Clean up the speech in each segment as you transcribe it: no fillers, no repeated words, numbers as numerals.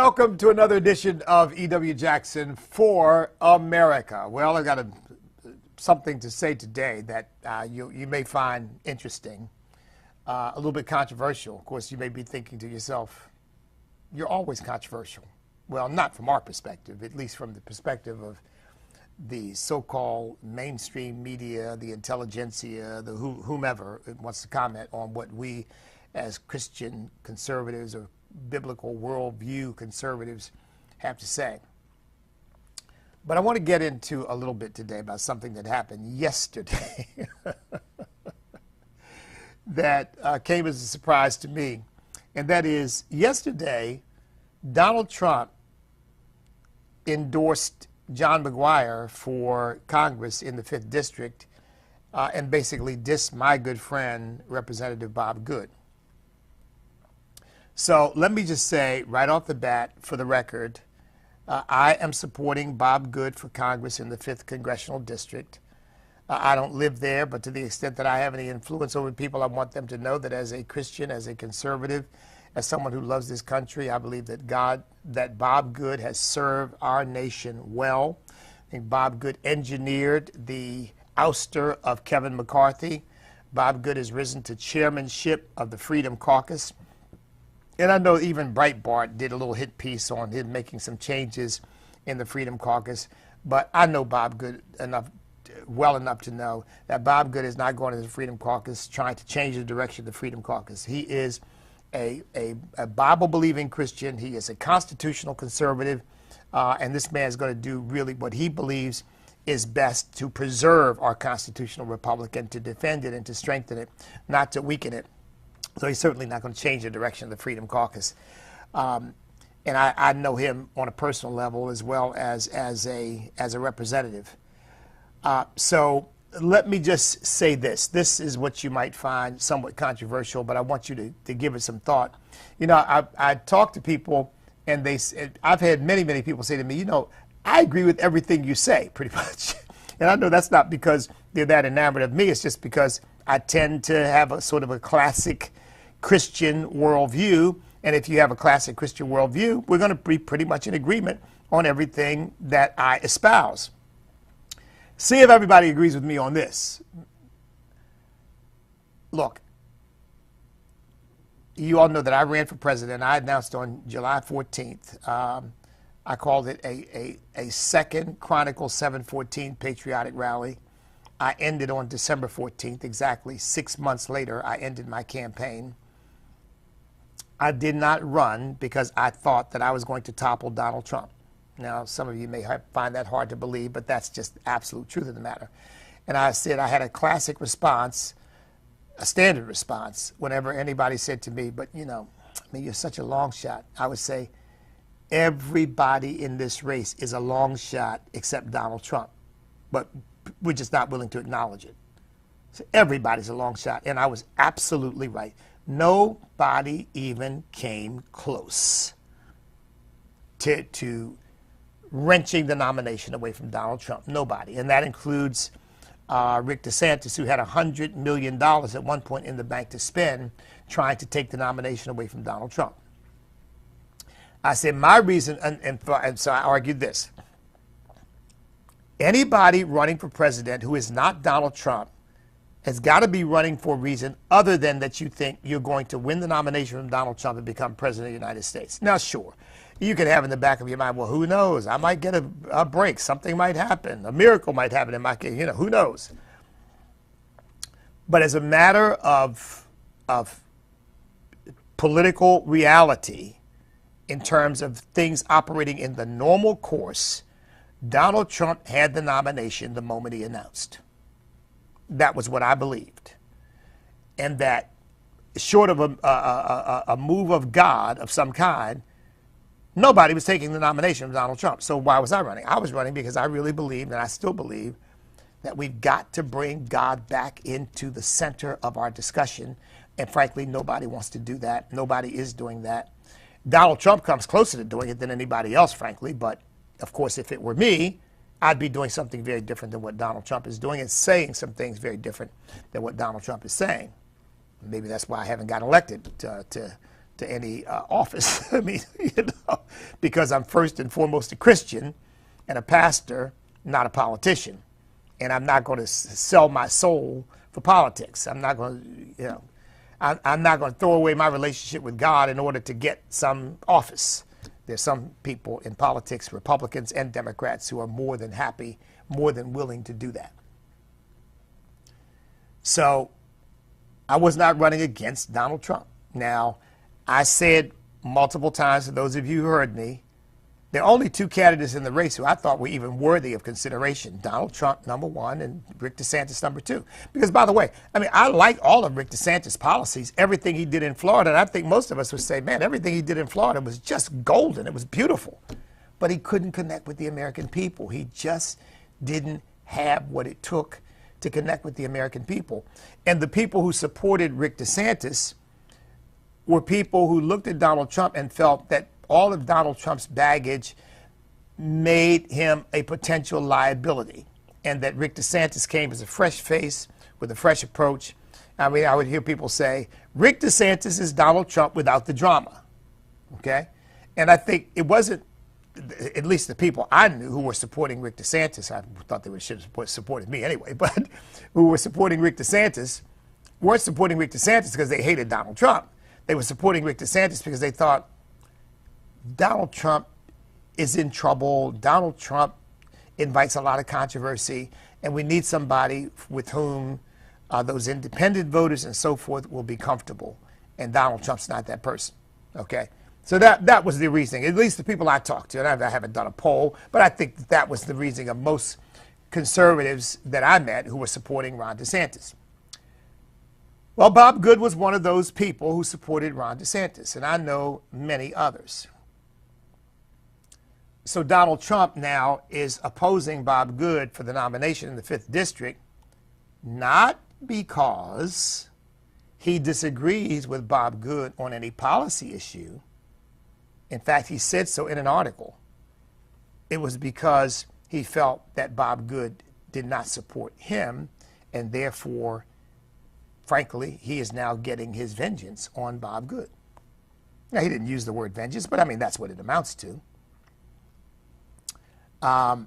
Welcome to another edition of E.W. Jackson for America. Well, I've got something to say today that you may find interesting, a little bit controversial. Of course, you may be thinking to yourself, you're always controversial. Well, not from our perspective, at least from the perspective of the so-called mainstream media, the intelligentsia, the whomever wants to comment on what we as Christian conservatives or biblical worldview conservatives have to say. But I want to get into a little bit today about something that happened yesterday that came as a surprise to me. And that is, yesterday, Donald Trump endorsed John McGuire for Congress in the 5th District and basically dissed my good friend, Representative Bob Good. So let me just say right off the bat, for the record, I am supporting Bob Good for Congress in the 5th Congressional District. I don't live there, but to the extent that I have any influence over people, I want them to know that as a Christian, as a conservative, as someone who loves this country, I believe that Bob Good has served our nation well. I think Bob Good engineered the ouster of Kevin McCarthy. Bob Good has risen to chairmanship of the Freedom Caucus. And I know even Breitbart did a little hit piece on him making some changes in the Freedom Caucus. But I know Bob Good well enough to know that Bob Good is not going to the Freedom Caucus trying to change the direction of the Freedom Caucus. He is a Bible-believing Christian. He is a constitutional conservative. And this man is going to do really what he believes is best to preserve our constitutional republic and to defend it and to strengthen it, not to weaken it. So he's certainly not going to change the direction of the Freedom Caucus. And I know him on a personal level as well as a representative. So let me just say this. This is what you might find somewhat controversial, but I want you to give it some thought. You know, I talk to people, and I've had many people say to me, you know, I agree with everything you say, pretty much. And I know that's not because they're that enamored of me. It's just because I tend to have a sort of a classic Christian worldview. And if you have a classic Christian worldview, we're going to be pretty much in agreement on everything that I espouse. See if everybody agrees with me on this. Look, you all know that I ran for president. I announced on July 14th. I called it a second Chronicle 714 patriotic rally. I ended on December 14th, exactly 6 months later, I ended my campaign. I did not run because I thought that I was going to topple Donald Trump. Now, some of you may find that hard to believe, but that's just the absolute truth of the matter. And I said I had a classic response, a standard response, whenever anybody said to me, but you know, I mean, you're such a long shot. I would say, everybody in this race is a long shot except Donald Trump. But we're just not willing to acknowledge it. So everybody's a long shot. And I was absolutely right. Nobody even came close to wrenching the nomination away from Donald Trump. Nobody. And that includes Rick DeSantis, who had $100 million at one point in the bank to spend trying to take the nomination away from Donald Trump. I said my reason, and so I argued this. Anybody running for president who is not Donald Trump has got to be running for a reason other than that you think you're going to win the nomination from Donald Trump and become president of the United States. Now, sure, you could have in the back of your mind, well, who knows? I might get a break. Something might happen. A miracle might happen in my case. You know, who knows? But as a matter of political reality, in terms of things operating in the normal course, Donald Trump had the nomination the moment he announced. That was what I believed. And that short of a move of God of some kind, nobody was taking the nomination from Donald Trump. So why was I running? I was running because I really believed, and I still believe, that we've got to bring God back into the center of our discussion. And frankly, nobody wants to do that. Nobody is doing that. Donald Trump comes closer to doing it than anybody else, frankly. But, of course, if it were me, I'd be doing something very different than what Donald Trump is doing and saying some things very different than what Donald Trump is saying. Maybe that's why I haven't gotten elected, to to any office. I mean, because I'm first and foremost a Christian and a pastor, not a politician. And I'm not going to sell my soul for politics. I'm not going to, I'm not going to throw away my relationship with God in order to get some office. There's some people in politics, Republicans and Democrats, who are more than happy, more than willing to do that. So I was not running against Donald Trump. Now, I said multiple times to those of you who heard me, there are only two candidates in the race who I thought were even worthy of consideration. Donald Trump, number one, and Rick DeSantis, number two. Because, by the way, I mean, I like all of Rick DeSantis' policies, everything he did in Florida. And I think most of us would say, man, everything he did in Florida was just golden. It was beautiful. But he couldn't connect with the American people. He just didn't have what it took to connect with the American people. And the people who supported Rick DeSantis were people who looked at Donald Trump and felt that all of Donald Trump's baggage made him a potential liability, and that Rick DeSantis came as a fresh face with a fresh approach. I mean, I would hear people say, Rick DeSantis is Donald Trump without the drama, okay? And I think it wasn't, at least the people I knew who were supporting Rick DeSantis, I thought they should have supported me anyway, but who were supporting Rick DeSantis, weren't supporting Rick DeSantis because they hated Donald Trump. They were supporting Rick DeSantis because they thought, Donald Trump is in trouble. Donald Trump invites a lot of controversy, and we need somebody with whom those independent voters and so forth will be comfortable. And Donald Trump's not that person. Okay? So that was the reasoning, at least the people I talked to. And I haven't done a poll, but I think that was the reasoning of most conservatives that I met who were supporting Ron DeSantis. Well, Bob Good was one of those people who supported Ron DeSantis, and I know many others. So Donald Trump now is opposing Bob Good for the nomination in the 5th District, not because he disagrees with Bob Good on any policy issue. In fact, he said so in an article. It was because he felt that Bob Good did not support him, and therefore, frankly, he is now getting his vengeance on Bob Good. Now, he didn't use the word vengeance, but I mean, that's what it amounts to. And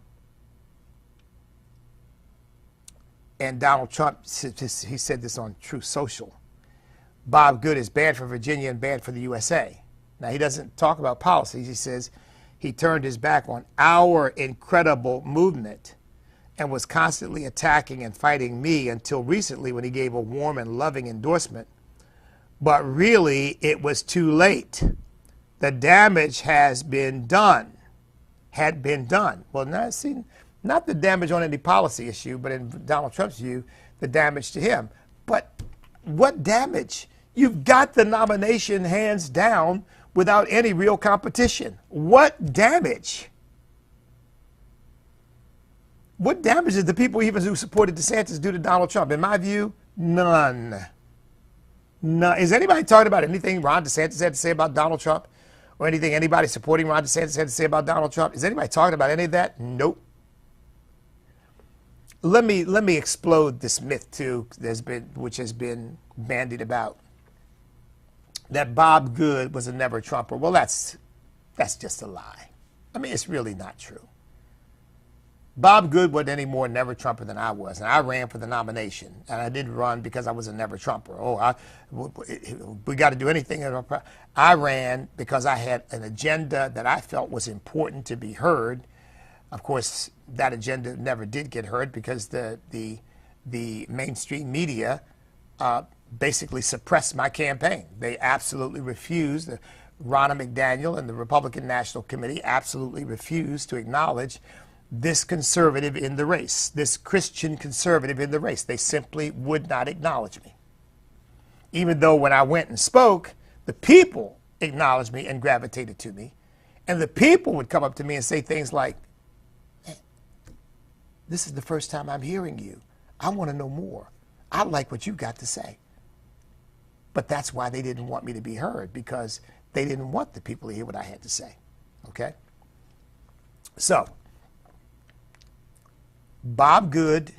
Donald Trump, he said this on Truth Social. Bob Good is bad for Virginia and bad for the USA. Now, he doesn't talk about policies. He says he turned his back on our incredible movement and was constantly attacking and fighting me until recently when he gave a warm and loving endorsement. But really, it was too late. The damage has been done. Had been done. Well, now, see, not the damage on any policy issue, but in Donald Trump's view, the damage to him. But what damage? You've got the nomination hands down without any real competition. What damage? What damage did the people even who supported DeSantis do to Donald Trump? In my view, none. None. Is anybody talking about anything Ron DeSantis had to say about Donald Trump? Or anything anybody supporting Ron DeSantis had to say about Donald Trump? Is anybody talking about any of that? Nope. Let me explode this myth too, which has been bandied about, that Bob Good was a never Trumper. Well, that's just a lie. I mean, it's really not true. Bob Good wasn't any more never Trumper than I was, and I ran for the nomination, and I didn't run because I was a never Trumper. We got to do anything. I ran because I had an agenda that I felt was important to be heard. Of course, that agenda never did get heard because the mainstream media basically suppressed my campaign. They absolutely refused. Ronna McDaniel and the Republican National Committee absolutely refused to acknowledge this conservative in the race, this Christian conservative in the race. They simply would not acknowledge me. Even though when I went and spoke, the people acknowledged me and gravitated to me. And the people would come up to me and say things like, this is the first time I'm hearing you. I want to know more. I like what you got to say. But that's why they didn't want me to be heard, because they didn't want the people to hear what I had to say. Okay? So, Bob Good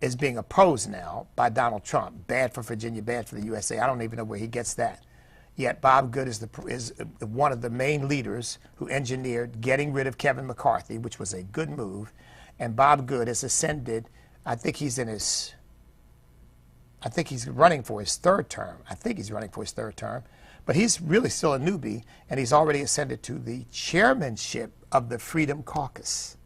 is being opposed now by Donald Trump. Bad for Virginia, bad for the USA. I don't even know where he gets that. Yet Bob Good is one of the main leaders who engineered getting rid of Kevin McCarthy, which was a good move. And Bob Good has ascended. I think he's running for his third term. But he's really still a newbie, and he's already ascended to the chairmanship of the Freedom Caucus,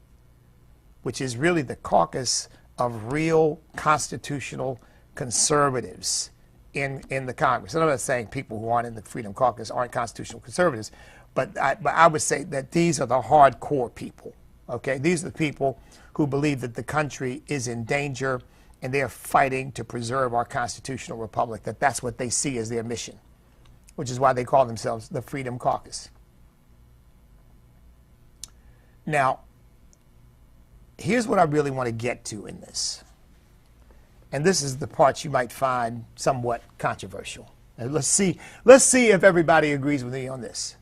which is really the caucus of real constitutional conservatives in the Congress. And I'm not saying people who aren't in the Freedom Caucus aren't constitutional conservatives, but I would say that these are the hardcore people, okay? These are the people who believe that the country is in danger and they're fighting to preserve our constitutional republic, that's what they see as their mission, which is why they call themselves the Freedom Caucus. Now, here's what I really want to get to in this. And this is the part you might find somewhat controversial. And let's see if everybody agrees with me on this.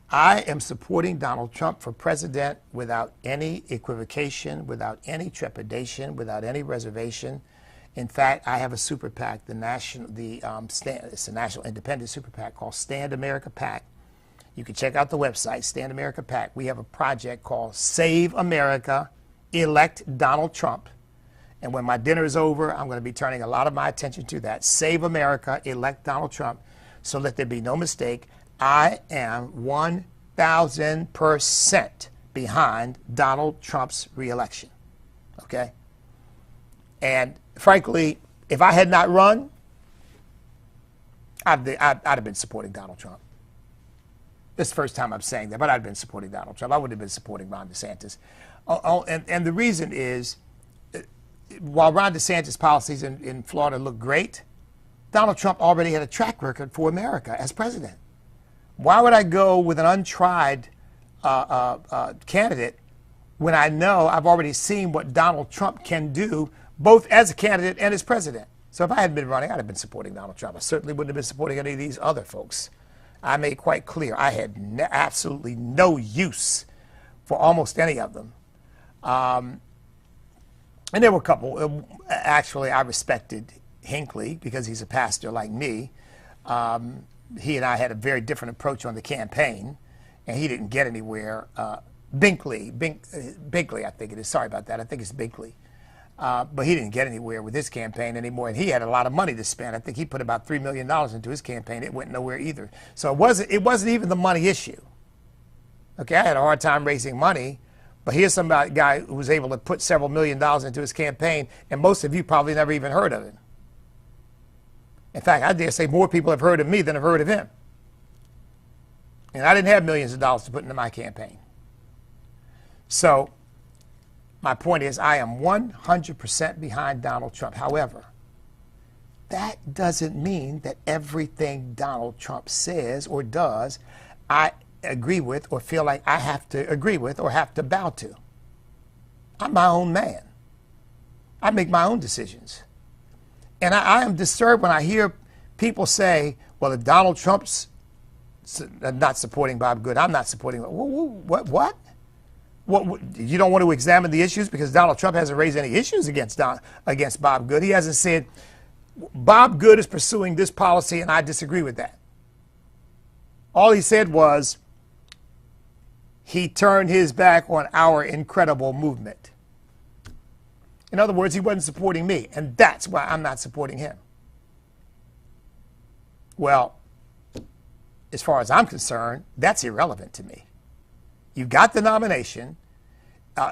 I am supporting Donald Trump for president without any equivocation, without any trepidation, without any reservation. In fact, I have a super PAC, it's a national independent super PAC called Stand America PAC. You can check out the website, Stand America PAC. We have a project called Save America, Elect Donald Trump. And when my dinner is over, I'm going to be turning a lot of my attention to that. Save America, Elect Donald Trump. So let there be no mistake, I am 1,000% behind Donald Trump's reelection. Okay? And frankly, if I had not run, I'd have been supporting Donald Trump. This is the first time I'm saying that, but I'd been supporting Donald Trump. I wouldn't have been supporting Ron DeSantis. And the reason is, while Ron DeSantis' policies in Florida look great, Donald Trump already had a track record for America as president. Why would I go with an untried candidate when I know I've already seen what Donald Trump can do, both as a candidate and as president? So if I hadn't been running, I'd have been supporting Donald Trump. I certainly wouldn't have been supporting any of these other folks. I made quite clear I had absolutely no use for almost any of them. And there were a couple. Actually, I respected Hinckley because he's a pastor like me. He and I had a very different approach on the campaign, and he didn't get anywhere. Binkley, I think it is. Sorry about that. I think it's Binkley. But he didn't get anywhere with his campaign anymore, and he had a lot of money to spend. I think he put about $3 million into his campaign. It went nowhere either. So it wasn't even the money issue. Okay, I had a hard time raising money, but here's some guy who was able to put several $1 million into his campaign, and most of you probably never even heard of him. In fact, I dare say more people have heard of me than have heard of him. And I didn't have millions of dollars to put into my campaign. So my point is, I am 100% behind Donald Trump. However, that doesn't mean that everything Donald Trump says or does, I agree with or feel like I have to agree with or have to bow to. I'm my own man. I make my own decisions. And I am disturbed when I hear people say, well, if Donald Trump's not supporting Bob Good, I'm not supporting him. What? You don't want to examine the issues because Donald Trump hasn't raised any issues against Bob Good. He hasn't said, Bob Good is pursuing this policy and I disagree with that. All he said was, he turned his back on our incredible movement. In other words, he wasn't supporting me, and that's why I'm not supporting him. Well, as far as I'm concerned, that's irrelevant to me. You got the nomination.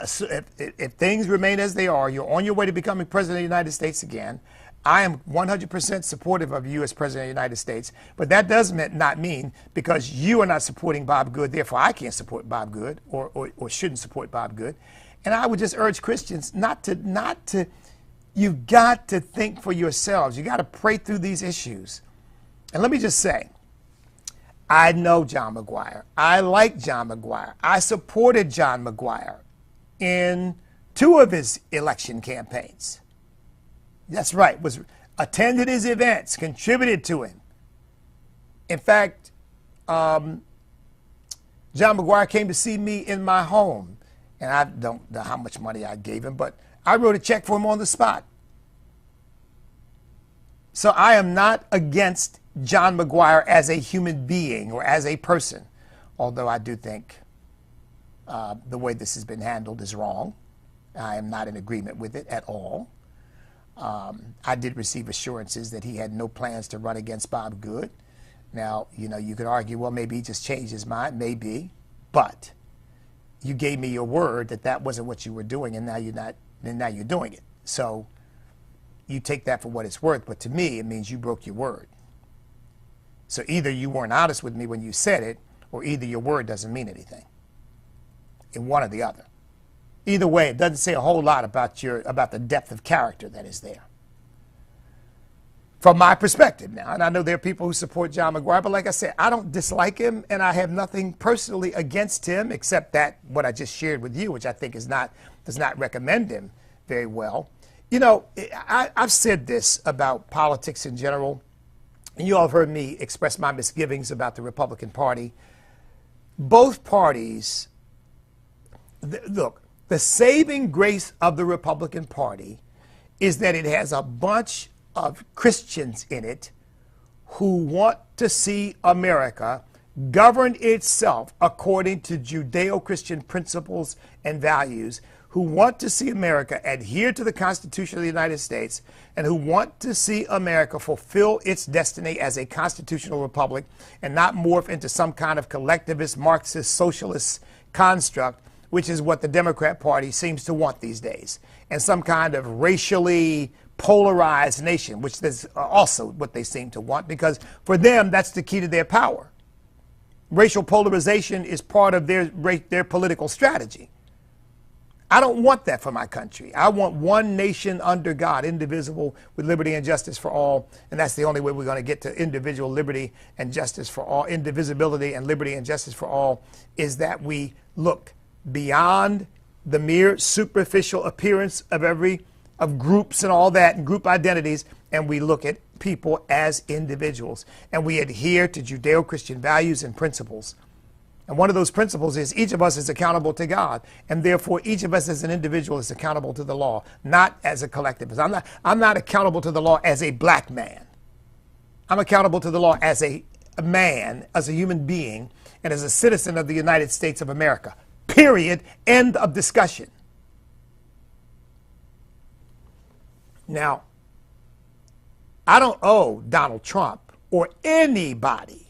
So if things remain as they are, you're on your way to becoming president of the United States again. I am 100% supportive of you as president of the United States, but that does not mean because you are not supporting Bob Good, therefore I can't support Bob Good or shouldn't support Bob Good. And I would just urge Christians not to, you got to think for yourselves. You got to pray through these issues. And let me just say, I know John McGuire. I like John McGuire. I supported John McGuire in 2 of his election campaigns. That's right, attended his events, contributed to him. In fact, John McGuire came to see me in my home And I don't know how much money I gave him, but I wrote a check for him on the spot. So I am not against John McGuire as a human being or as a person, although I do think the way this has been handled is wrong. I am not in agreement with it at all. I did receive assurances that he had no plans to run against Bob Good. Now, you could argue, well, maybe he just changed his mind, maybe, but you gave me your word that that wasn't what you were doing, and now you're not, and now you're doing it. So you take that for what it's worth, but to me, it means you broke your word. So either you weren't honest with me when you said it, or either your word doesn't mean anything. In one or the other. Either way, it doesn't say a whole lot about the depth of character that is there. From my perspective now, and I know there are people who support John McGuire, but like I said, I don't dislike him, and I have nothing personally against him except that what I just shared with you, which I think does not recommend him very well. I've said this about politics in general, and you all have heard me express my misgivings about the Republican Party. Both parties, look, the saving grace of the Republican Party is that it has a bunch of Christians in it who want to see America govern itself according to Judeo-Christian principles and values, who want to see America adhere to the Constitution of the United States, and who want to see America fulfill its destiny as a constitutional republic and not morph into some kind of collectivist, Marxist, socialist construct, which is what the Democrat Party seems to want these days, and some kind of racially polarized nation, which is also what they seem to want, because for them, that's the key to their power. Racial polarization is part of their political strategy. I don't want that for my country. I want one nation under God, indivisible, with liberty and justice for all. And that's the only way we're going to get to individual liberty and justice for all. Indivisibility and liberty and justice for all is that we look beyond the mere superficial appearance of groups and all that and group identities, and we look at people as individuals, and we adhere to Judeo-Christian values and principles. And one of those principles is each of us is accountable to God, and therefore each of us as an individual is accountable to the law, not as a collectivist. I'm not accountable to the law as a black man. I'm accountable to the law as a man, as a human being, and as a citizen of the United States of America. Period. End of discussion. Now, I don't owe Donald Trump or anybody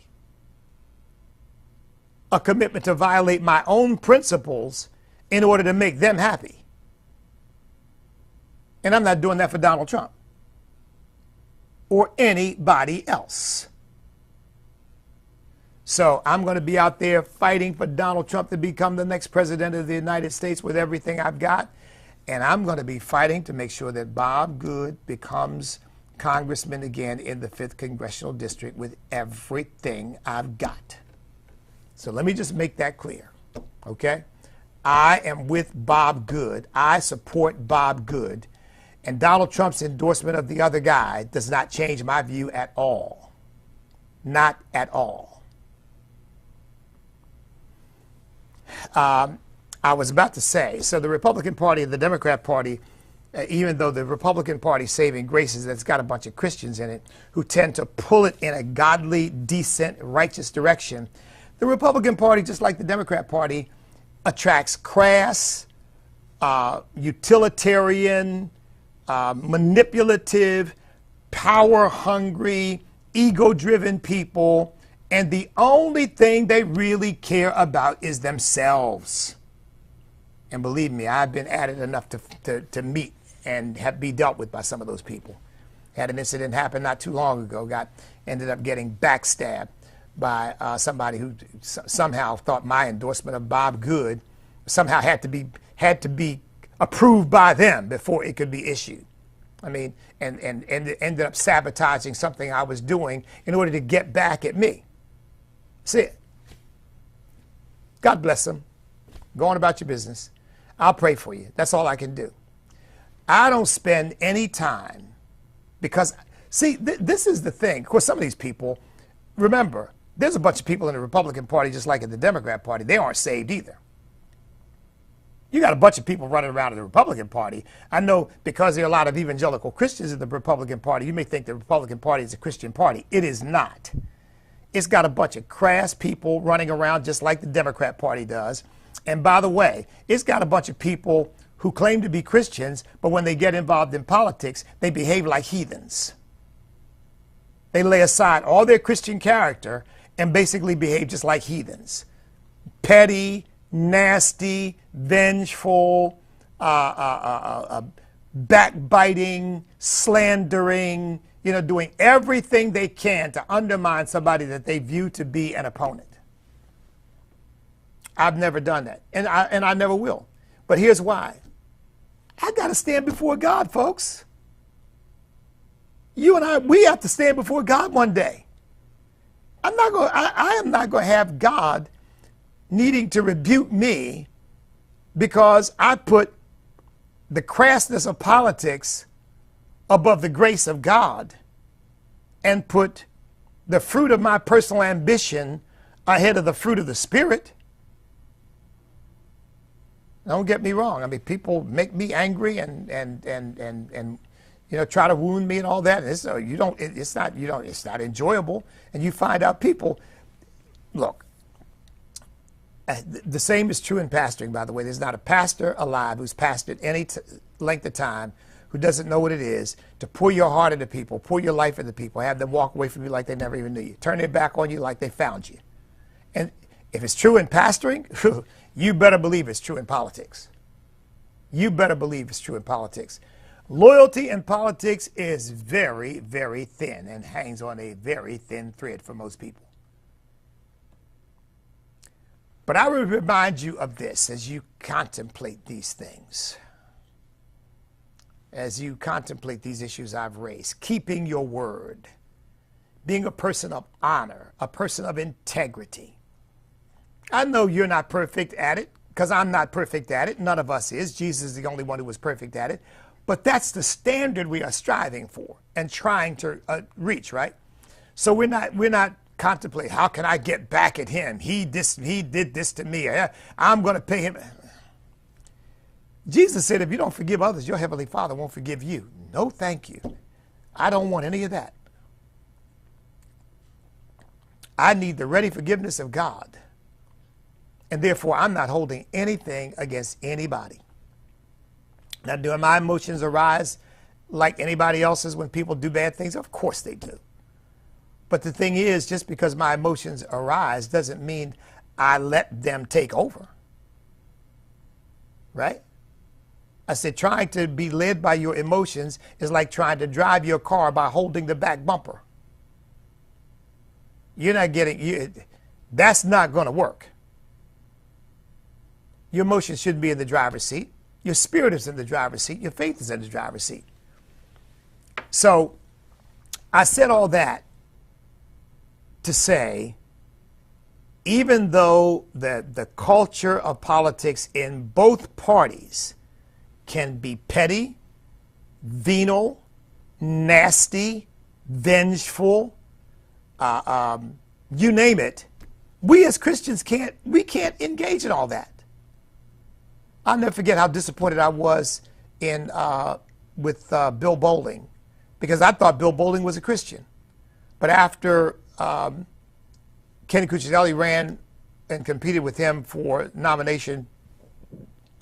a commitment to violate my own principles in order to make them happy. And I'm not doing that for Donald Trump or anybody else. So I'm going to be out there fighting for Donald Trump to become the next president of the United States with everything I've got. And I'm going to be fighting to make sure that Bob Good becomes congressman again in the 5th Congressional District with everything I've got. So let me just make that clear, okay? I am with Bob Good. I support Bob Good. And Donald Trump's endorsement of the other guy does not change my view at all. Not at all. I was about to say, so the Republican Party and the Democrat Party, even though the Republican Party saving graces, that's got a bunch of Christians in it who tend to pull it in a godly, decent, righteous direction, the Republican Party, just like the Democrat Party, attracts crass, utilitarian, manipulative, power-hungry, ego-driven people, and the only thing they really care about is themselves. And believe me, I've been at it enough to meet and be dealt with by some of those people. Had an incident happen not too long ago, ended up getting backstabbed by somebody who somehow thought my endorsement of Bob Good somehow had to be approved by them before it could be issued. I mean, and ended up sabotaging something I was doing in order to get back at me. See it. God bless them. Go on about your business. I'll pray for you. That's all I can do. I don't spend any time because, see, this is the thing. Of course, some of these people, remember, there's a bunch of people in the Republican Party just like in the Democrat Party. They aren't saved either. You got a bunch of people running around in the Republican Party. I know because there are a lot of evangelical Christians in the Republican Party, you may think the Republican Party is a Christian party. It is not. It's got a bunch of crass people running around just like the Democrat Party does. And by the way, it's got a bunch of people who claim to be Christians, but when they get involved in politics, they behave like heathens. They lay aside all their Christian character and basically behave just like heathens. Petty, nasty, vengeful, backbiting, slandering, doing everything they can to undermine somebody that they view to be an opponent. I've never done that, and I never will. But here's why. I got to stand before God, folks. You and I, we have to stand before God one day. I am not going to have God needing to rebuke me because I put the crassness of politics above the grace of God and put the fruit of my personal ambition ahead of the fruit of the Spirit. Don't get me wrong. I mean, people make me angry and try to wound me and all that. It's not enjoyable. And you find out people, look, the same is true in pastoring, by the way. There's not a pastor alive who's pastored any length of time who doesn't know what it is to pour your heart into people, pour your life into people, have them walk away from you like they never even knew you, turn their back on you like they found you. And if it's true in pastoring, you better believe it's true in politics. You better believe it's true in politics. Loyalty in politics is very, very thin and hangs on a very thin thread for most people. But I will remind you of this as you contemplate these things, as you contemplate these issues I've raised. Keeping your word, being a person of honor, a person of integrity. I know you're not perfect at it because I'm not perfect at it. None of us is. Jesus is the only one who was perfect at it. But that's the standard we are striving for and trying to reach, right? So we're not contemplating, how can I get back at him? He did this to me. I'm going to pay him. Jesus said, if you don't forgive others, your heavenly Father won't forgive you. No, thank you. I don't want any of that. I need the ready forgiveness of God. And therefore, I'm not holding anything against anybody. Now, do my emotions arise like anybody else's when people do bad things? Of course they do. But the thing is, just because my emotions arise doesn't mean I let them take over. Right? I said trying to be led by your emotions is like trying to drive your car by holding the back bumper. You're not getting, that's not going to work. Your emotions shouldn't be in the driver's seat. Your spirit is in the driver's seat. Your faith is in the driver's seat. So I said all that to say, even though the culture of politics in both parties can be petty, venal, nasty, vengeful, you name it, we as Christians can't engage in all that. I'll never forget how disappointed I was with Bill Bolling, because I thought Bill Bolling was a Christian. But after Kenny Cuccinelli ran and competed with him for nomination,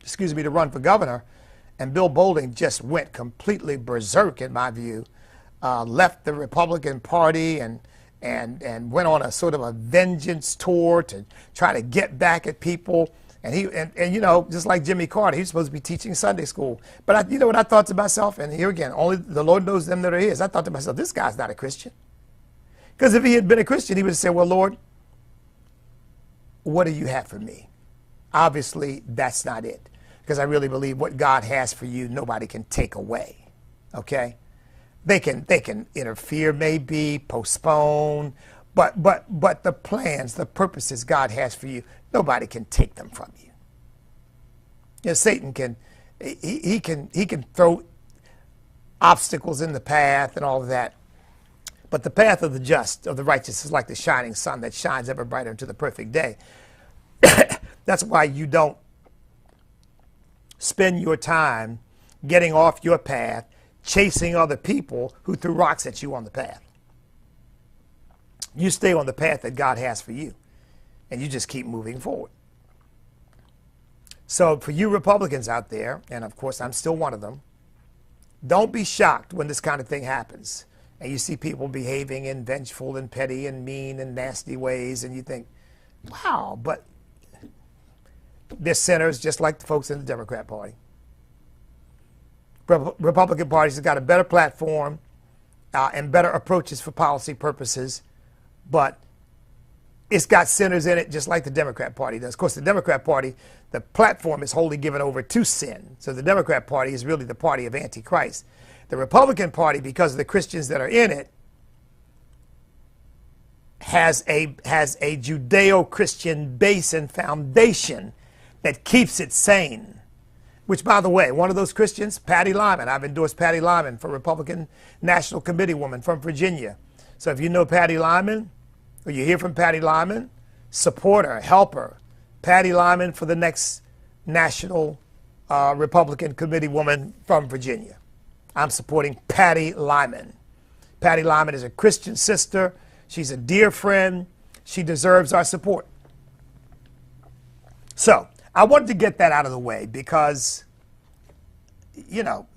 to run for governor, and Bill Bolling just went completely berserk, in my view, left the Republican Party and went on a sort of a vengeance tour to try to get back at people. And just like Jimmy Carter, he's supposed to be teaching Sunday school. But you know what I thought to myself? And here again, only the Lord knows them that are his. I thought to myself, this guy's not a Christian. Because if he had been a Christian, he would have said, well, Lord, what do you have for me? Obviously, that's not it. Because I really believe what God has for you, nobody can take away. Okay? They can interfere, maybe, postpone, but the plans, the purposes God has for you, nobody can take them from you. Satan can throw obstacles in the path and all of that. But the path of the just, of the righteous, is like the shining sun that shines ever brighter into the perfect day. That's why you don't spend your time getting off your path, chasing other people who threw rocks at you on the path. You stay on the path that God has for you, and you just keep moving forward. So for you Republicans out there, and of course I'm still one of them, don't be shocked when this kind of thing happens and you see people behaving in vengeful and petty and mean and nasty ways, and you think, wow, but they're sinners just like the folks in the Democrat Party. Republican parties have got a better platform and better approaches for policy purposes, but it's got sinners in it just like the Democrat Party does. Of course, the Democrat Party, the platform is wholly given over to sin. So the Democrat Party is really the party of Antichrist. The Republican Party, because of the Christians that are in it, has a Judeo-Christian base and foundation that keeps it sane. Which, by the way, one of those Christians, Patty Lyman. I've endorsed Patty Lyman for Republican National Committee woman from Virginia. So if you know Patty Lyman, or you hear from Patty Lyman, support her, help her. Patty Lyman for the next National Republican Committee woman from Virginia. I'm supporting Patty Lyman. Patty Lyman is a Christian sister. She's a dear friend. She deserves our support. So I wanted to get that out of the way because, you know,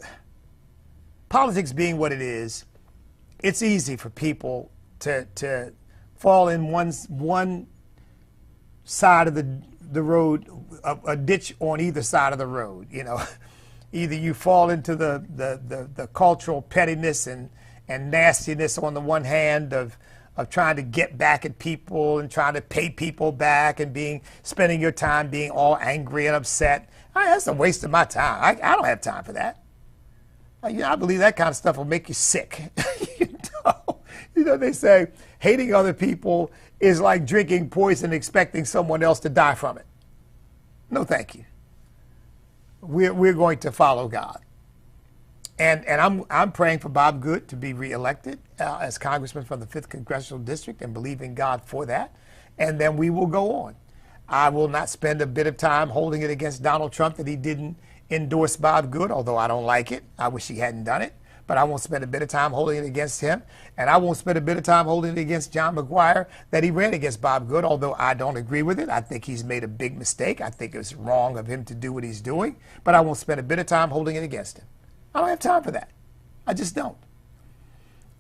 politics being what it is, it's easy for people to fall in one side of the road, a ditch on either side of the road. You know, either you fall into the cultural pettiness and nastiness on the one hand of trying to get back at people and trying to pay people back and spending your time being all angry and upset. That's a waste of my time. I don't have time for that. I believe that kind of stuff will make you sick. You know, they say hating other people is like drinking poison and expecting someone else to die from it. No, thank you. We're going to follow God. And I'm praying for Bob Good to be reelected as congressman from the 5th Congressional District and believing God for that. And then we will go on. I will not spend a bit of time holding it against Donald Trump that he didn't endorse Bob Good, although I don't like it. I wish he hadn't done it. But I won't spend a bit of time holding it against him. And I won't spend a bit of time holding it against John McGuire that he ran against Bob Good, although I don't agree with it. I think he's made a big mistake. I think it's wrong of him to do what he's doing. But I won't spend a bit of time holding it against him. I don't have time for that. I just don't.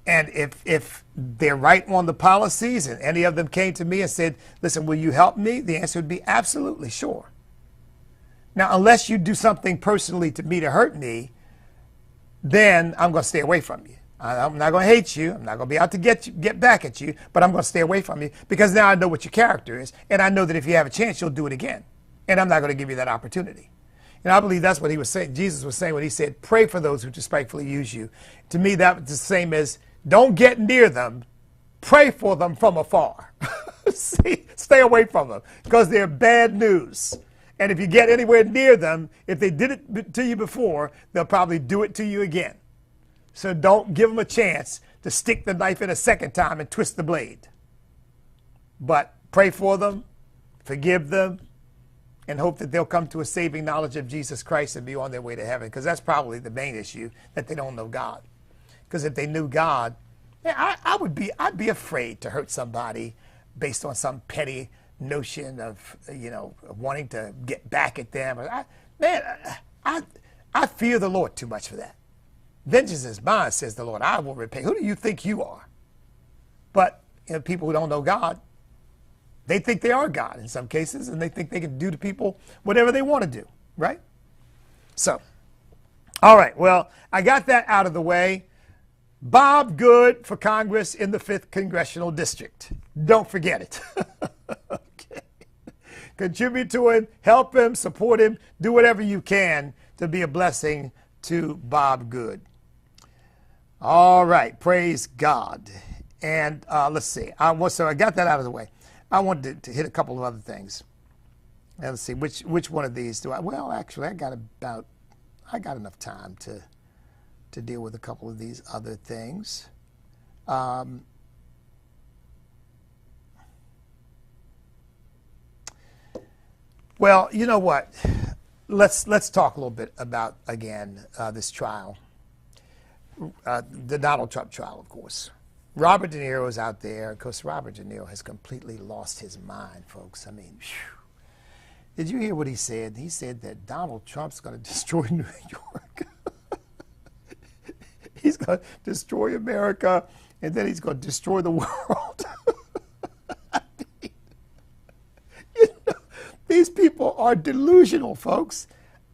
And if they're right on the policies and any of them came to me and said, listen, will you help me? The answer would be absolutely sure. Now, unless you do something personally to me to hurt me, then I'm going to stay away from you. I'm not going to hate you. I'm not going to be out to get back at you, but I'm going to stay away from you because now I know what your character is. And I know that if you have a chance, you'll do it again. And I'm not going to give you that opportunity. And I believe that's what he was saying. Jesus was saying when he said, pray for those who despitefully use you. To me, that was the same as don't get near them. Pray for them from afar. See, stay away from them because they're bad news. And if you get anywhere near them, if they did it to you before, they'll probably do it to you again. So don't give them a chance to stick the knife in a second time and twist the blade. But pray for them, forgive them, and hope that they'll come to a saving knowledge of Jesus Christ and be on their way to heaven. Because that's probably the main issue, that they don't know God. Because if they knew God, I'd be afraid to hurt somebody based on some petty notion of, wanting to get back at them. I fear the Lord too much for that. Vengeance is mine, says the Lord. I will repay. Who do you think you are? But people who don't know God, they think they are God in some cases, and they think they can do to people whatever they want to do, right? So, all right, well, I got that out of the way. Bob Good for Congress in the 5th Congressional District. Don't forget it. Okay. Contribute to him, help him, support him, do whatever you can to be a blessing to Bob Good. All right, praise God. And let's see. So I got that out of the way. I wanted to hit a couple of other things. And let's see, which one of these do I? Well, actually, I got enough time to deal with a couple of these other things. Well, you know what? let's talk a little bit about, again, this trial, the Donald Trump trial, of course. Robert De Niro is out there. Of course, Robert De Niro has completely lost his mind, folks. I mean, whew. Did you hear what he said? He said that Donald Trump's going to destroy New York. He's going to destroy America, and then he's going to destroy the world. I mean, you know, these people are delusional, folks.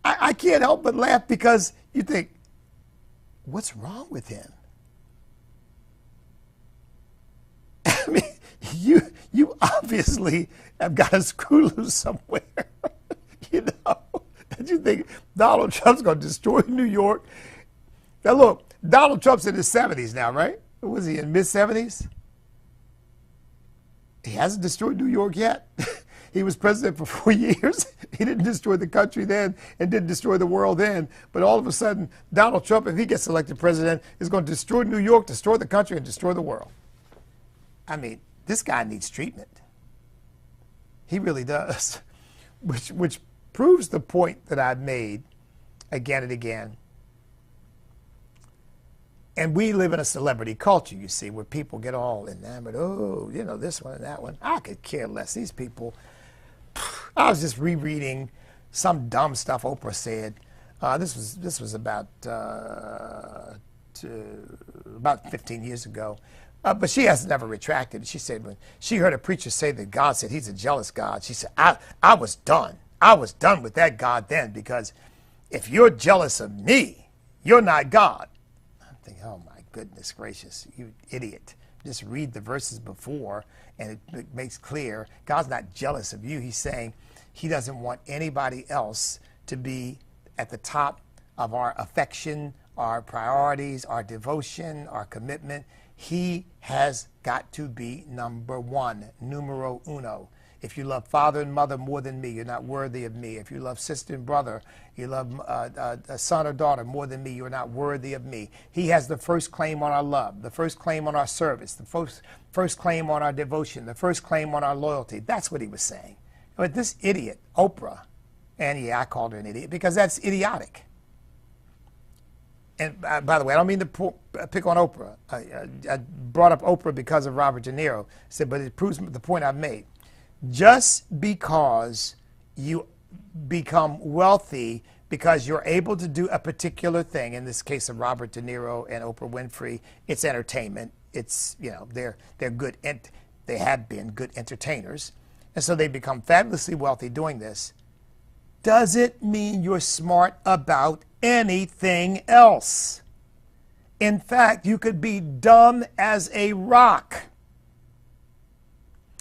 I can't help but laugh because you think, what's wrong with him? I mean, you obviously have got a screw loose somewhere. You know, and you think Donald Trump's going to destroy New York? Now look, Donald Trump's in his 70s now, right? Was he in mid-70s? He hasn't destroyed New York yet. He was president for 4 years. He didn't destroy the country then and didn't destroy the world then. But all of a sudden, Donald Trump, if he gets elected president, is going to destroy New York, destroy the country, and destroy the world. I mean, this guy needs treatment. He really does. Which proves the point that I've made again and again. And we live in a celebrity culture, you see, where people get all enamored. Oh, you know, this one and that one. I could care less. These people. I was just rereading some dumb stuff Oprah said. This was about 15 years ago. But she has never retracted. She said when she heard a preacher say that God said he's a jealous God, she said, I was done. I was done with that God then, because if you're jealous of me, you're not God. I'm thinking, oh my goodness gracious, you idiot. Just read the verses before and it makes clear God's not jealous of you. He's saying he doesn't want anybody else to be at the top of our affection, our priorities, our devotion, our commitment. He has got to be number one, numero uno. If you love father and mother more than me, you're not worthy of me. If you love sister and brother, you love a son or daughter more than me, you're not worthy of me. He has the first claim on our love, the first claim on our service, the first claim on our devotion, the first claim on our loyalty. That's what he was saying. But this idiot, Oprah, and yeah, I called her an idiot because that's idiotic. And by the way, I don't mean to pick on Oprah. I brought up Oprah because of Robert De Niro. I said, but it proves the point I've made. Just because you become wealthy because you're able to do a particular thing, in this case of Robert De Niro and Oprah Winfrey, it's entertainment. It's, you know, they're good, they have been good entertainers. And so they become fabulously wealthy doing this. Does it mean you're smart about anything else? In fact, you could be dumb as a rock.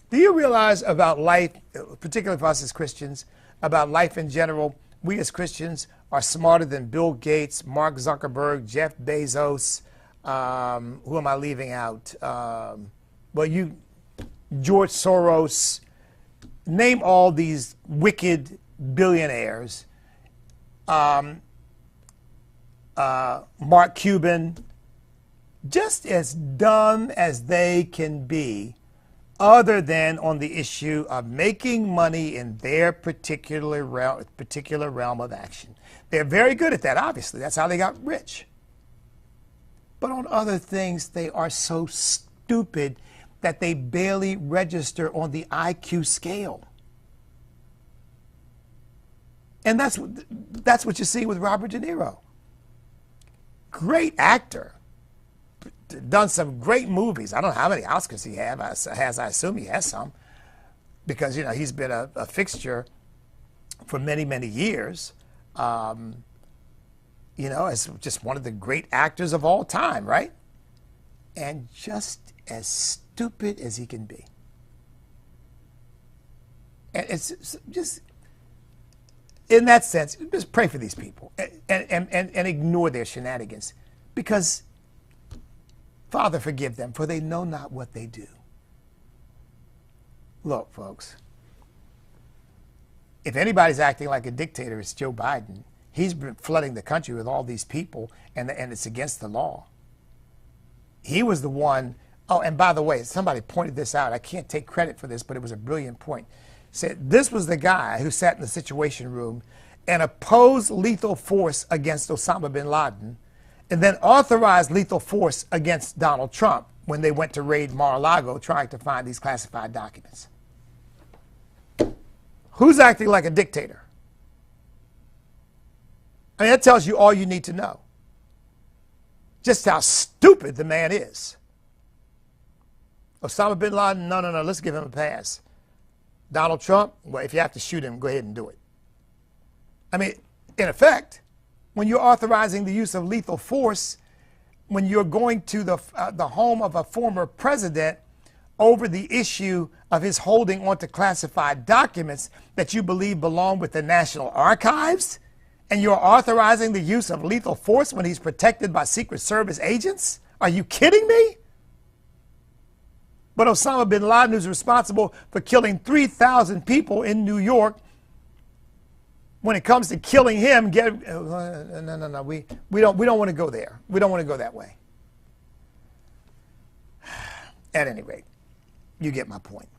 Do you realize about life, particularly for us as Christians, about life in general, we as Christians are smarter than Bill Gates, Mark Zuckerberg, Jeff Bezos, who am I leaving out? George Soros, name all these wicked billionaires, Mark Cuban, just as dumb as they can be, other than on the issue of making money in their particular realm of action. They're very good at that, obviously. That's how they got rich. But on other things, they are so stupid that they barely register on the IQ scale. And that's what you see with Robert De Niro. Great actor. Done some great movies. I don't know how many Oscars he has. I assume he has some, because, you know, he's been a fixture for many, many years. You know, as just one of the great actors of all time, right? And just as stupid as he can be. And it's just, in that sense, just pray for these people and ignore their shenanigans, because Father, forgive them, for they know not what they do. Look, folks, if anybody's acting like a dictator, it's Joe Biden. He's been flooding the country with all these people, and it's against the law. He was the one. Oh, and by the way, somebody pointed this out. I can't take credit for this, but it was a brilliant point. Said this was the guy who sat in the Situation Room and oppose lethal force against Osama bin Laden, and then authorize lethal force against Donald Trump when they went to raid Mar-a-Lago trying to find these classified documents? Who's acting like a dictator? I mean, that tells you all you need to know. Just how stupid the man is. Osama bin Laden, no, let's give him a pass. Donald Trump, well, if you have to shoot him, go ahead and do it. I mean, in effect, when you're authorizing the use of lethal force, when you're going to the home of a former president over the issue of his holding onto classified documents that you believe belong with the National Archives, and you're authorizing the use of lethal force when he's protected by Secret Service agents? Are you kidding me? But Osama bin Laden, who's responsible for killing 3,000 people in New York, when it comes to killing him, no, we don't want to go there. We don't want to go that way. At any rate, you get my point.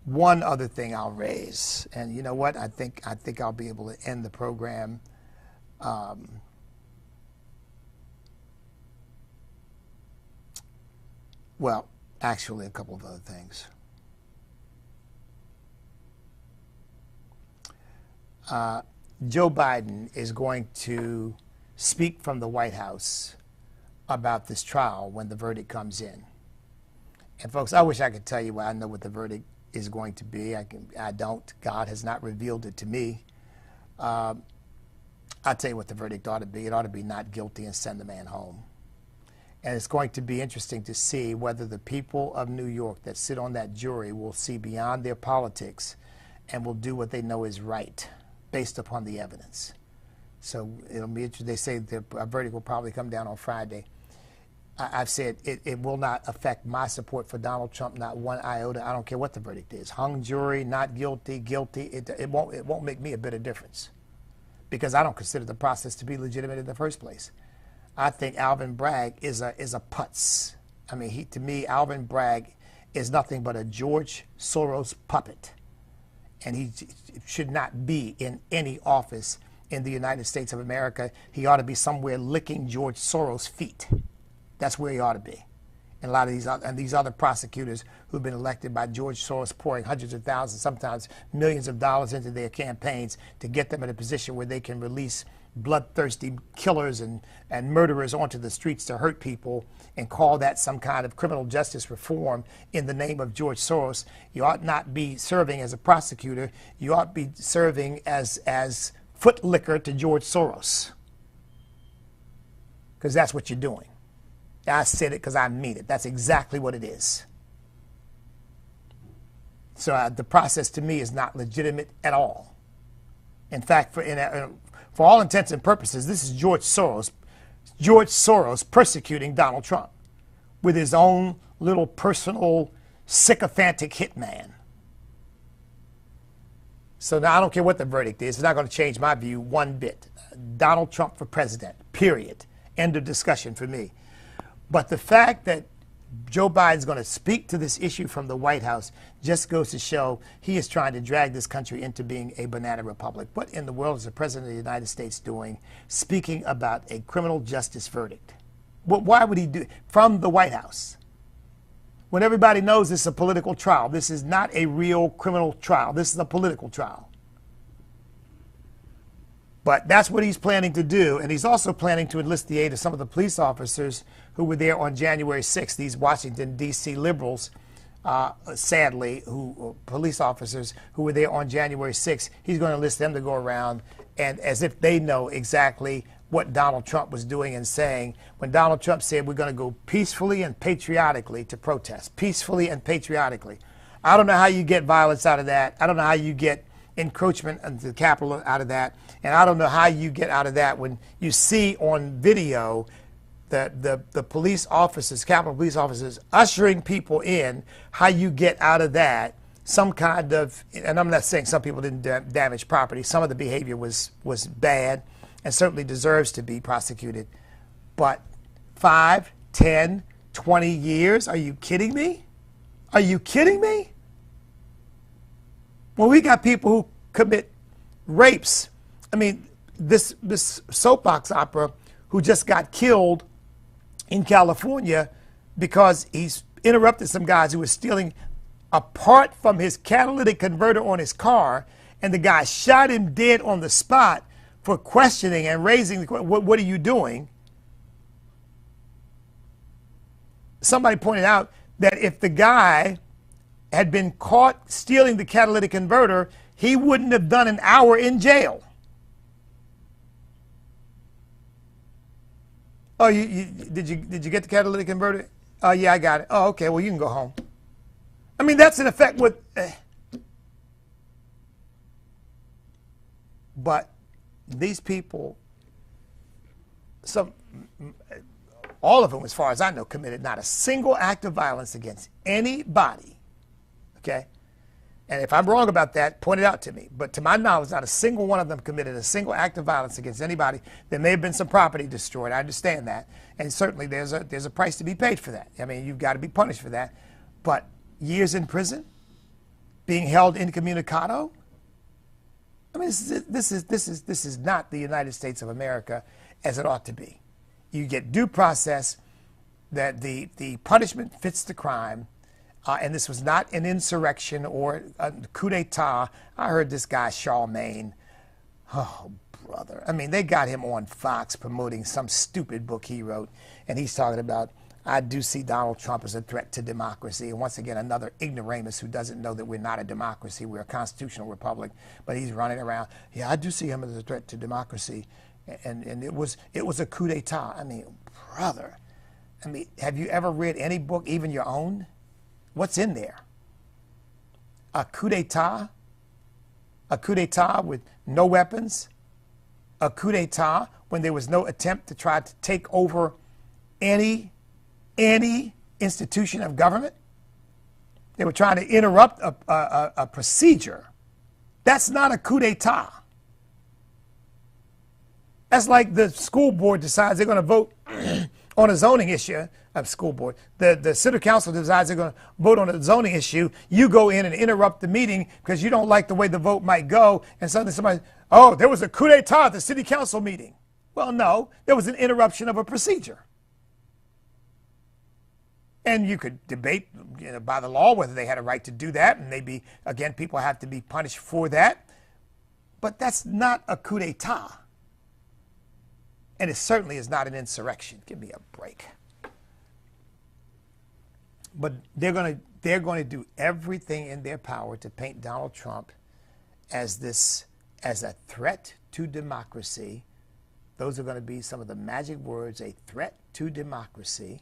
One other thing I'll raise, and you know what? I think I'll be able to end the program. Well, actually, a couple of other things. Joe Biden is going to speak from the White House about this trial when the verdict comes in. And folks, I wish I could tell you I know what the verdict is going to be. I don't. God has not revealed it to me. I'll tell you what the verdict ought to be. It ought to be not guilty and send the man home. And it's going to be interesting to see whether the people of New York that sit on that jury will see beyond their politics and will do what they know is right based upon the evidence. So it'll be interesting. They say the verdict will probably come down on Friday. I've said it will not affect my support for Donald Trump, not one iota. I don't care what the verdict is. Hung jury, not guilty, guilty. It won't make me a bit of difference because I don't consider the process to be legitimate in the first place. I think Alvin Bragg is a putz. I mean, to me, Alvin Bragg is nothing but a George Soros puppet. And he should not be in any office in the United States of America. He ought to be somewhere licking George Soros' feet. That's where he ought to be. And a lot of these other prosecutors who've been elected by George Soros pouring hundreds of thousands, sometimes millions of dollars into their campaigns to get them in a position where they can release bloodthirsty killers and murderers onto the streets to hurt people and call that some kind of criminal justice reform in the name of George Soros. You ought not be serving as a prosecutor. You ought to be serving as foot licker to George Soros, because that's what you're doing. I said it because I mean it. That's exactly what it is. So the process to me is not legitimate at all. In fact, for all intents and purposes, this is George Soros persecuting Donald Trump with his own little personal sycophantic hitman. So now I don't care what the verdict is. It's not going to change my view one bit. Donald Trump for president, period. End of discussion for me. But the fact that Joe Biden's going to speak to this issue from the White House just goes to show he is trying to drag this country into being a banana republic. What in the world is the President of the United States doing speaking about a criminal justice verdict? Why would he do it from the White House? When everybody knows this is a political trial. This is not a real criminal trial. This is a political trial. But that's what he's planning to do. And he's also planning to enlist the aid of some of the police officers who were there on January 6th, these Washington, D.C. liberals, sadly, police officers who were there on January 6th. He's going to enlist them to go around and as if they know exactly what Donald Trump was doing and saying when Donald Trump said we're going to go peacefully and patriotically to protest. Peacefully and patriotically. I don't know how you get violence out of that. I don't know how you get encroachment into the Capitol out of that. And I don't know how you get out of that when you see on video the police officers, Capitol police officers, ushering people in, how you get out of that some kind of, and I'm not saying some people didn't damage property. Some of the behavior was bad and certainly deserves to be prosecuted. But 5, 10, 20 years? Are you kidding me? Are you kidding me? When we got people who commit rapes, I mean, this soapbox opera who just got killed in California because he's interrupted some guys who were stealing a part from his catalytic converter on his car, and the guy shot him dead on the spot for questioning and raising the question, what are you doing? Somebody pointed out that if the guy had been caught stealing the catalytic converter, he wouldn't have done an hour in jail. Oh, did you get the catalytic converter? Oh, yeah, I got it. Oh, okay, well, you can go home. I mean, that's in effect what... But these people, all of them, as far as I know, committed not a single act of violence against anybody. Okay? And if I'm wrong about that, point it out to me. But to my knowledge, not a single one of them committed a single act of violence against anybody. There may have been some property destroyed. I understand that. And certainly there's a price to be paid for that. I mean, you've got to be punished for that. But years in prison, being held incommunicado, I mean, this is not the United States of America as it ought to be. You get due process, that the punishment fits the crime, and this was not an insurrection or a coup d'etat. I heard this guy, Charlemagne, oh, brother. I mean, they got him on Fox promoting some stupid book he wrote, and he's talking about, I do see Donald Trump as a threat to democracy. And once again, another ignoramus who doesn't know that we're not a democracy. We're a constitutional republic. But he's running around. Yeah, I do see him as a threat to democracy. And it was a coup d'etat. I mean, brother. I mean, have you ever read any book, even your own? What's in there? A coup d'etat? A coup d'etat with no weapons? A coup d'etat when there was no attempt to try to take over any institution of government? They were trying to interrupt a procedure. That's not a coup d'etat. That's like the school board decides they're going to vote on a zoning issue. School board. The city council decides they're going to vote on a zoning issue. You go in and interrupt the meeting because you don't like the way the vote might go. And suddenly somebody, oh, there was a coup d'etat at the city council meeting. Well, no, there was an interruption of a procedure. And you could debate, by the law whether they had a right to do that, and maybe, again, people have to be punished for that. But that's not a coup d'etat. And it certainly is not an insurrection. Give me a break. But they're going to do everything in their power to paint Donald Trump as a threat to democracy. Those are going to be some of the magic words, a threat to democracy.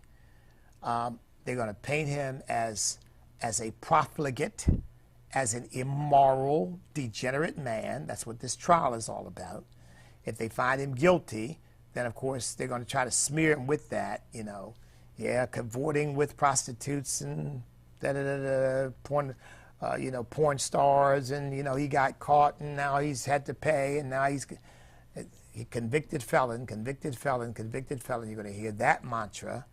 They're going to paint him as a profligate, as an immoral, degenerate man. That's what this trial is all about. If they find him guilty, then of course they're going to try to smear him with that, yeah, cavorting with prostitutes and porn, porn stars, and he got caught and now he's had to pay, and now he's convicted felon, convicted felon, convicted felon. You're going to hear that mantra.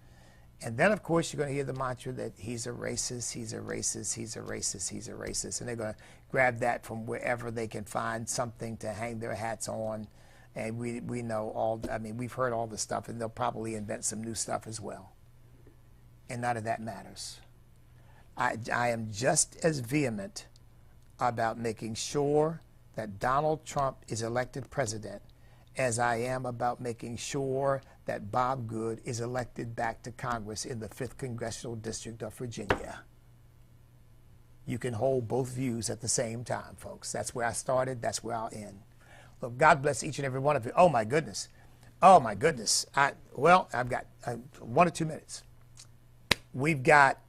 And then, of course, you're going to hear the mantra that he's a racist, he's a racist, he's a racist, he's a racist. And they're going to grab that from wherever they can find something to hang their hats on. And we know we've heard all the stuff, and they'll probably invent some new stuff as well. And none of that matters. I am just as vehement about making sure that Donald Trump is elected president as I am about making sure that Bob Good is elected back to Congress in the 5th Congressional District of Virginia. You can hold both views at the same time, folks. That's where I started. That's where I'll end. Look, God bless each and every one of you. Oh, my goodness. Oh, my goodness. I've got 1 or 2 minutes. We've got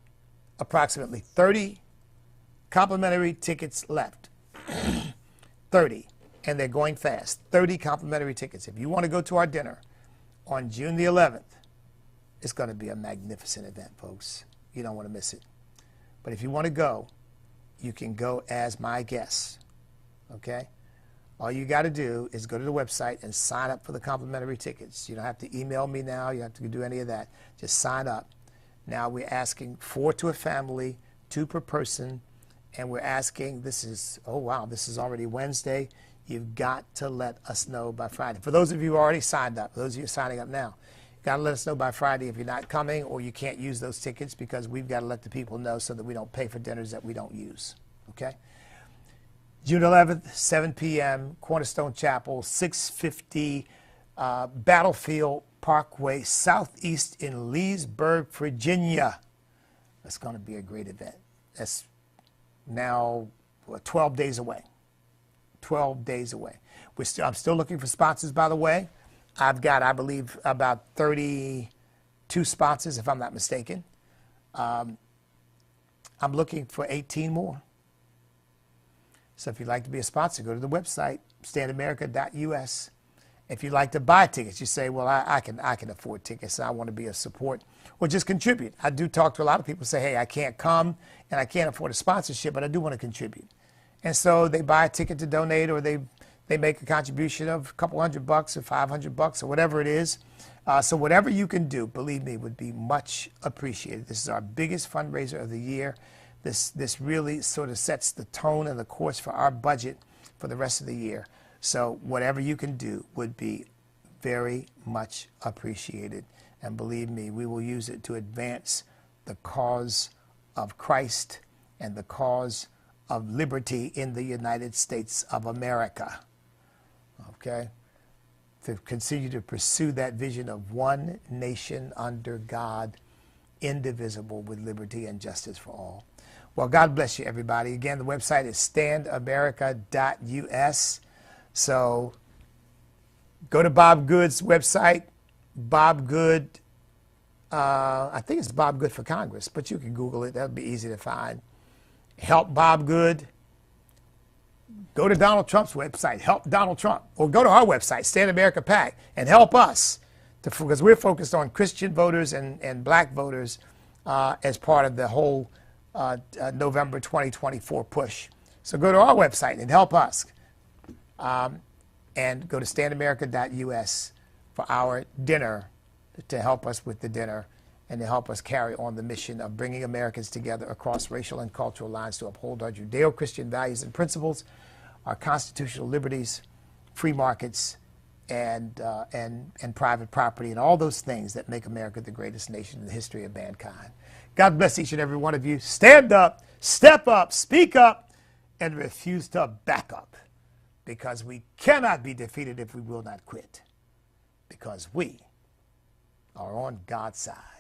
approximately 30 complimentary tickets left. 30. And they're going fast. 30 complimentary tickets. If you want to go to our dinner on June the 11th, it's going to be a magnificent event, folks. You don't want to miss it. But if you want to go, you can go as my guest. Okay? All you got to do is go to the website and sign up for the complimentary tickets. You don't have to email me now. You don't have to do any of that. Just sign up. Now we're asking 4 to a family, 2 per person, and we're asking, oh wow, this is already Wednesday. You've got to let us know by Friday. For those of you who already signed up, those of you signing up now, you've got to let us know by Friday if you're not coming or you can't use those tickets, because we've got to let the people know so that we don't pay for dinners that we don't use, okay? June 11th, 7 p.m., Cornerstone Chapel, 650 Battlefield Parkway, Southeast in Leesburg, Virginia. That's going to be a great event. That's now 12 days away. 12 days away. I'm still looking for sponsors, by the way. I've got, I believe, about 32 sponsors, if I'm not mistaken. I'm looking for 18 more. So if you'd like to be a sponsor, go to the website, standamerica.us. If you'd like to buy tickets, you say, well, I can afford tickets, I want to be a support, or just contribute. I do talk to a lot of people who say, hey, I can't come and I can't afford a sponsorship, but I do want to contribute. And so they buy a ticket to donate, or they make a contribution of a couple $100 or $500 or whatever it is. So whatever you can do, believe me, would be much appreciated. This is our biggest fundraiser of the year. This really sort of sets the tone and the course for our budget for the rest of the year. So whatever you can do would be very much appreciated. And believe me, we will use it to advance the cause of Christ and the cause of liberty in the United States of America. Okay? To continue to pursue that vision of one nation under God, indivisible, with liberty and justice for all. Well, God bless you, everybody. Again, the website is standamerica.us. So go to Bob Good's website, Bob Good, I think it's Bob Good for Congress, but you can Google it. That'll be easy to find. Help Bob Good. Go to Donald Trump's website, help Donald Trump. Or go to our website, Stand America PAC, and help us, because we're focused on Christian voters and black voters as part of the whole November 2024 push. So go to our website and help us. And go to standamerica.us for our dinner, to help us with the dinner and to help us carry on the mission of bringing Americans together across racial and cultural lines to uphold our Judeo-Christian values and principles, our constitutional liberties, free markets, and private property, and all those things that make America the greatest nation in the history of mankind. God bless each and every one of you. Stand up, step up, speak up, and refuse to back up. Because we cannot be defeated if we will not quit. Because we are on God's side.